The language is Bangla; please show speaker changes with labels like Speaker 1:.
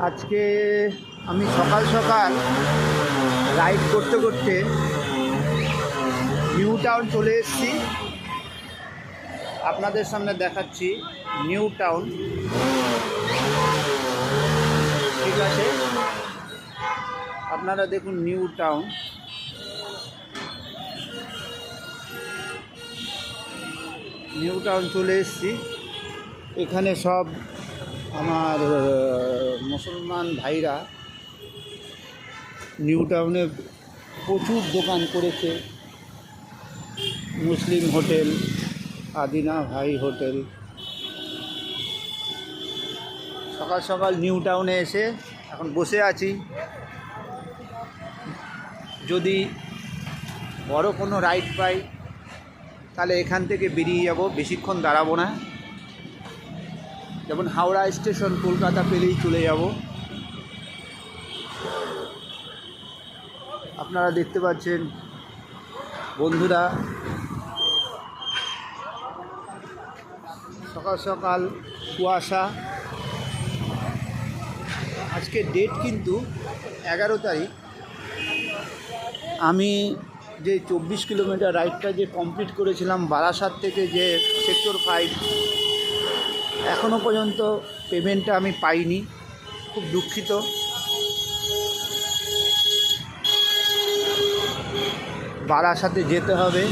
Speaker 1: আজকে আমি সকাল সকাল রাইড করতে করতে নিউ টাউন চলে এসেছি। আপনাদের সামনে দেখাচ্ছি নিউ টাউন। ঠিক আছে, আপনারা দেখুন নিউ টাউন। নিউ টাউন চলে এসেছি। এখানে সব আমার মুসলমান ভাইরা নিউ টাউনে প্রচুর দোকান করেছে। মুসলিম হোটেল, আদিনা ভাই হোটেল। সকাল সকাল নিউ টাউনে এসে এখন বসে আছি। যদি বড় কোনো রাইড পাই তাহলে এখান থেকে বেরিয়ে যাব, বেশিক্ষণ দাঁড়াবো না। যেমন হাওড়া স্টেশন কলকাতা পেলেই চলে যাব। আপনারা দেখতে পাচ্ছেন বন্ধুরা, সকাল সকাল কুয়াশা। আজকে ডেট কিন্তু 11 তারিখ। আমি যে 24 কিলোমিটার রাইডটা যে কমপ্লিট করেছিলাম বারাসাত থেকে, যে সেক্টর 5, এখনও পর্যন্ত পেমেন্টটা আমি পাইনি। খুব দুঃখিত। বারাসাতে যেতে হবে।